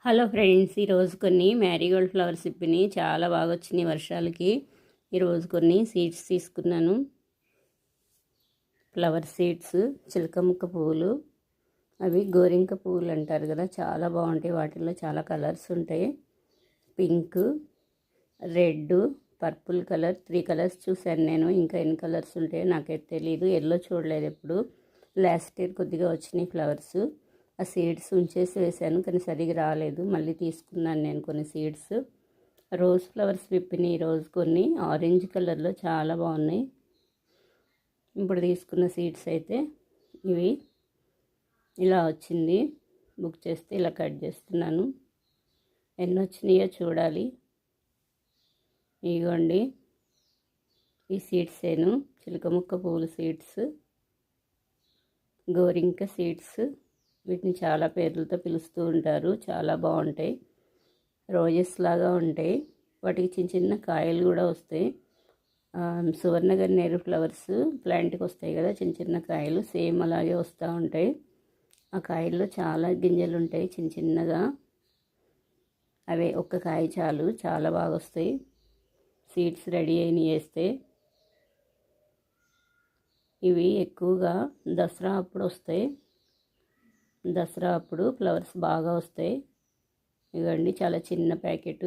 Hello friends, ఈరోజు కొన్ని Marie Gold flowers ఇప్పినాయి. చాలా బాగా వచ్చినాయి వర్షాలకి. ఈరోజు కొన్ని సీడ్స్ తీసుకున్నాను. ఫ్లవర్ సీడ్స్, చిలకముక్క పువ్వులు, అవి గోరింక పువ్వులు అంటారు కదా, చాలా బాగుంటాయి. వాటిల్లో చాలా కలర్స్ ఉంటాయి. Pink, red, purple colour, 3 colours చూశాను నేను. ఇంకా ఎన్ని కలర్స్ ఉంటాయో నాకైతే తెలీదు. ఎల్లో చూడలేదు ఎప్పుడు. లాస్ట్ ఇయర్ కొద్దిగా వచ్చినాయి ఫ్లవర్స్. ఆ సీడ్స్ ఉంచేసి వేసాను, కానీ సరిగా రాలేదు. మళ్ళీ తీసుకున్నాను నేను కొన్ని సీడ్స్. రోజ్ ఫ్లవర్స్ విప్పినాయి ఈరోజు కొన్ని. ఆరెంజ్ కలర్లో చాలా బాగున్నాయి. ఇప్పుడు తీసుకున్న సీడ్స్ అయితే ఇవి ఇలా వచ్చింది. బుక్ చేస్తే ఇలా కట్ చేస్తున్నాను. ఎన్ని వచ్చినాయో చూడాలి. ఇదిగోండి, ఈ సీడ్స్ ఏను చిలకముక్క పువ్వుల సీడ్స్, గోరింక సీడ్స్. వీటిని చాలా పేర్లతో పిలుస్తూ ఉంటారు. చాలా బాగుంటాయి. రోజెస్ లాగా ఉంటాయి. వాటికి చిన్న చిన్న కాయలు కూడా వస్తాయి. సువర్ణగన్నేరు ఫ్లవర్స్ ప్లాంట్కి వస్తాయి కదా, చిన్న చిన్న కాయలు సేమ్ అలాగే వస్తూ ఉంటాయి. ఆ కాయల్లో చాలా గింజలు ఉంటాయి చిన్న చిన్నగా. అవే ఒక్క కాయ చాలు, చాలా బాగా వస్తాయి. సీడ్స్ రెడీ అయినవి వేస్తే. ఇవి ఎక్కువగా దసరా అప్పుడు వస్తాయి. దసరా అప్పుడు ఫ్లవర్స్ బాగా వస్తాయి. ఇవ్వండి, చాలా చిన్న ప్యాకెట్.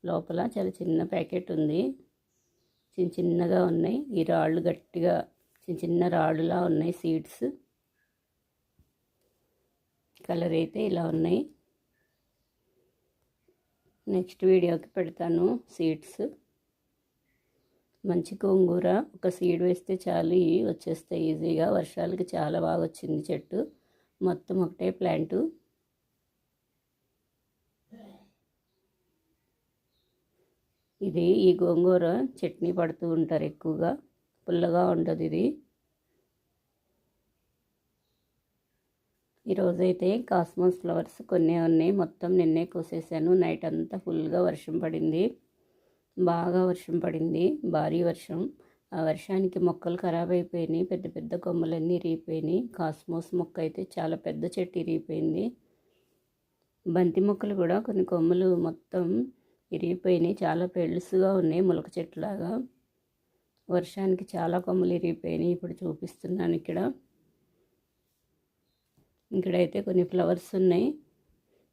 లోపల చాలా చిన్న ప్యాకెట్ ఉంది. చిన్న చిన్నగా ఉన్నాయి. ఈ రాళ్ళు గట్టిగా చిన్న చిన్న రాళ్ళులా ఉన్నాయి సీడ్స్. కలర్ అయితే ఇలా ఉన్నాయి. నెక్స్ట్ వీడియోకి పెడతాను సీడ్స్. మంచి గోంగూర ఒక సీడ్ వేస్తే చాలు, వచ్చేస్తాయి ఈజీగా. వర్షాలకి చాలా బాగా వచ్చింది చెట్టు. మొత్తం ఒకటే ప్లాంటు. ఇది ఈ గోంగూర చట్నీ పడుతూ ఉంటారు ఎక్కువగా. పుల్లగా ఉంటుంది ఇది. ఈరోజైతే కాస్మోస్ ఫ్లవర్స్ కొన్ని ఉన్నాయి. మొత్తం నిన్నే కోసేసాను. నైట్ అంతా ఫుల్గా వర్షం పడింది. బాగా వర్షం పడింది, భారీ వర్షం. ఆ వర్షానికి మొక్కలు ఖరాబ్ అయిపోయినాయి. పెద్ద పెద్ద కొమ్మలన్నీ ఇరిగిపోయినాయి. కాస్మోస్ మొక్క అయితే చాలా పెద్ద చెట్టు ఇరిగిపోయింది. బంతి మొక్కలు కూడా కొన్ని కొమ్మలు మొత్తం ఇరిగిపోయినాయి. చాలా పెళ్ళుసుగా ఉన్నాయి, మొలక చెట్టులాగా. వర్షానికి చాలా కొమ్మలు ఇరిగిపోయినాయి. ఇప్పుడు చూపిస్తున్నాను ఇక్కడైతే కొన్ని ఫ్లవర్స్ ఉన్నాయి.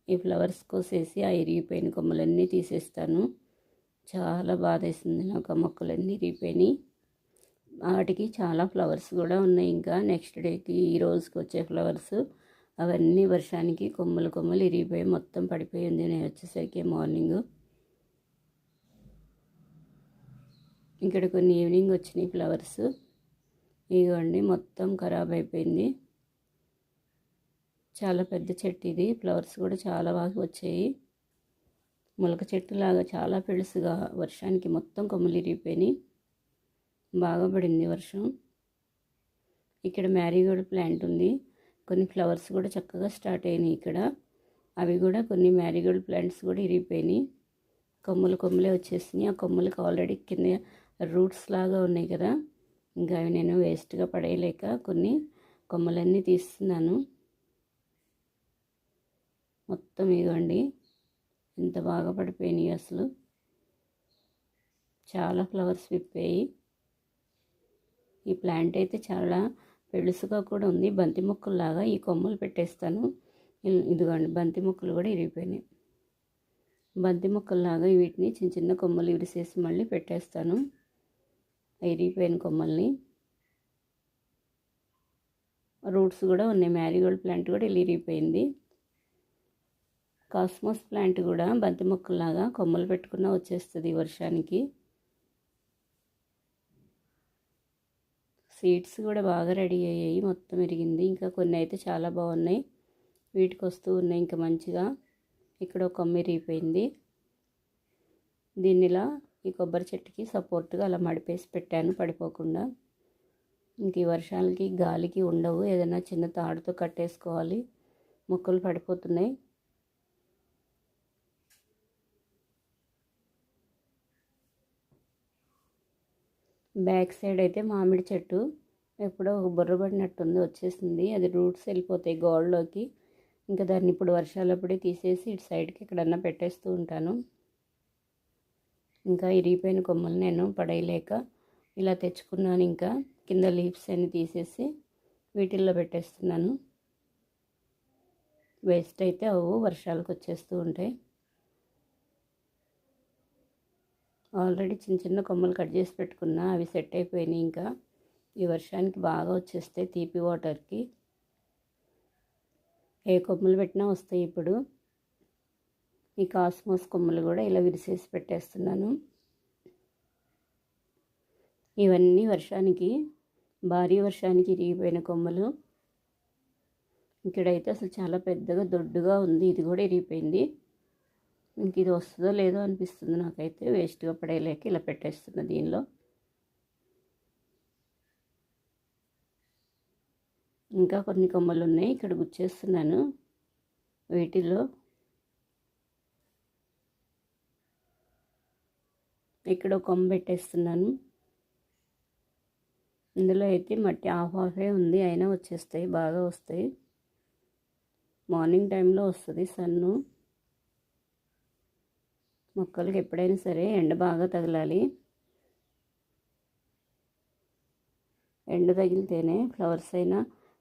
ఈ ఫ్లవర్స్ కోసేసి ఆ ఇరిగిపోయిన కొమ్మలన్నీ తీసేస్తాను. చాలా బాధ వేసింది నాకు. ఆ మొక్కలన్నీ ఇరిగిపోయినాయి. వాటికి చాలా ఫ్లవర్స్ కూడా ఉన్నాయి. ఇంకా నెక్స్ట్ డేకి ఈ రోజుకి వచ్చే ఫ్లవర్స్ అవన్నీ వర్షానికి కొమ్మలు కొమ్మలు ఇరిగిపోయి మొత్తం పడిపోయింది. నేను వచ్చేసరికి మార్నింగ్. ఇక్కడ కొన్ని ఈవినింగ్ వచ్చినాయి ఫ్లవర్స్. ఇదిగోండి, మొత్తం ఖరాబ్ అయిపోయింది. చాలా పెద్ద చెట్టు ఇది. ఫ్లవర్స్ కూడా చాలా బాగా వచ్చాయి. మొలక చెట్టులాగా చాలా పెళుసుగా. వర్షానికి మొత్తం కొమ్మలు ఇరిగిపోయినాయి. బాగా పడింది వర్షం. ఇక్కడ మ్యారీగోల్డ్ ప్లాంట్ ఉంది. కొన్ని ఫ్లవర్స్ కూడా చక్కగా స్టార్ట్ అయినాయి ఇక్కడ. అవి కూడా కొన్ని మ్యారీగోల్డ్ ప్లాంట్స్ కూడా ఇరిగిపోయినాయి. కొమ్మలు కొమ్మలే వచ్చేసినాయి. ఆ కొమ్మలకు ఆల్రెడీ కింద రూట్స్ లాగా ఉన్నాయి కదా, ఇంకా అవి నేను వేస్ట్గా పడేయలేక కొన్ని కొమ్మలన్నీ తీస్తున్నాను. మొత్తం ఇవ్వండి, ఎంత బాగా పడిపోయినాయి అసలు. చాలా ఫ్లవర్స్ విప్పాయి. ఈ ప్లాంట్ అయితే చాలా పెళుసుగా కూడా ఉంది. బంతి మొక్కల్లాగా ఈ కొమ్మలు పెట్టేస్తాను. ఇదిగోండి, బంతి మొక్కలు కూడా ఇరిగిపోయినాయి. బంతి మొక్కల్లాగా వీటిని చిన్న చిన్న కొమ్మలు విరిసేసి మళ్ళీ పెట్టేస్తాను ఇరిగిపోయిన కొమ్మల్ని. రూట్స్ కూడా ఉన్నాయి. మ్యారీగోల్డ్ ప్లాంట్ కూడా ఇరిగిపోయింది. కాస్మోస్ ప్లాంట్ కూడా బంతి మొక్కల్లాగా కొమ్మలు పెట్టుకున్నా వచ్చేస్తుంది వర్షానికి. సీడ్స్ కూడా బాగా రెడీ అయ్యాయి. మొత్తం ఇరిగింది. ఇంకా కొన్ని అయితే చాలా బాగున్నాయి. వీటికి వస్తూ ఉన్నాయి ఇంకా మంచిగా. ఇక్కడ ఒక కొమ్మ ఇరిగిపోయింది. దీనిలా ఈ కొబ్బరి చెట్టుకి సపోర్ట్గా అలా మడిపేసి పెట్టాను పడిపోకుండా. ఇంక ఈ వర్షాలకి గాలికి ఉండవు. ఏదైనా చిన్న తాడుతో కట్టేసుకోవాలి. మొక్కలు పడిపోతున్నాయి. బ్యాక్ సైడ్ అయితే మామిడి చెట్టు ఎప్పుడో బుర్రబడినట్టుంది, వచ్చేసింది. అది రూట్స్ వెళ్ళిపోతాయి గోడలోకి. ఇంకా దాన్ని ఇప్పుడు వర్షాలప్పుడే తీసేసి ఇటు సైడ్కి ఎక్కడన్నా పెట్టేస్తూ ఉంటాను. ఇంకా ఇరిగిపోయిన కొమ్మలు నేను పడేయలేక ఇలా తెచ్చుకున్నాను. ఇంకా కింద లీవ్స్ అన్ని తీసేసి వీటిల్లో పెట్టేస్తున్నాను. వేస్ట్ అయితే అవు వర్షాలకు వచ్చేస్తూ ఉంటాయి. ఆల్రెడీ చిన్న చిన్న కొమ్మలు కట్ చేసి పెట్టుకున్నా, అవి సెట్ అయిపోయినాయి. ఇంకా ఈ వర్షానికి బాగా వచ్చేస్తాయి తీపి వాటర్కి. ఏ కొమ్మలు పెట్టినా వస్తాయి. ఇప్పుడు ఈ కాస్మోస్ కొమ్మలు కూడా ఇలా విరిసేసి పెట్టేస్తున్నాను. ఇవన్నీ వర్షానికి, భారీ వర్షానికి ఇరిగిపోయిన కొమ్మలు. ఇక్కడైతే అసలు చాలా పెద్దగా దొడ్డుగా ఉంది, ఇది కూడా ఇరిగిపోయింది. ఇంక ఇది వస్తుందో లేదో అనిపిస్తుంది నాకైతే. వేస్ట్గా పడేయలేక ఇలా పెట్టేస్తున్నా దీనిలో. ఇంకా కొన్ని కొమ్మలు ఉన్నాయి, ఇక్కడ గుచ్చేస్తున్నాను వీటిల్లో. ఇక్కడ ఒక కొమ్మ పెట్టేస్తున్నాను. ఇందులో అయితే మట్టి హాఫే ఉంది, అయినా వచ్చేస్తాయి, బాగా వస్తాయి. మార్నింగ్ టైంలో వస్తుంది సన్ను. మొక్కలకి ఎప్పుడైనా సరే ఎండ బాగా తగలాలి. ఎండ తగిలితేనే ఫ్లవర్స్ అయినా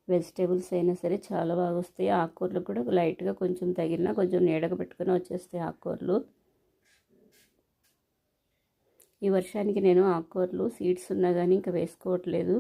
వెజిటేబుల్స్ అయినా సరే చాలా బాగా వస్తాయి. ఆకుకూరలు కూడా లైట్గా కొంచెం తగిలినా కొంచెం నీడగా పెట్టుకుని వచ్చేస్తాయి ఆకుకూరలు. ఈ వర్షానికి నేను ఆకుకూరలు సీడ్స్ ఉన్నా కానీ ఇంకా వేసుకోవట్లేదు.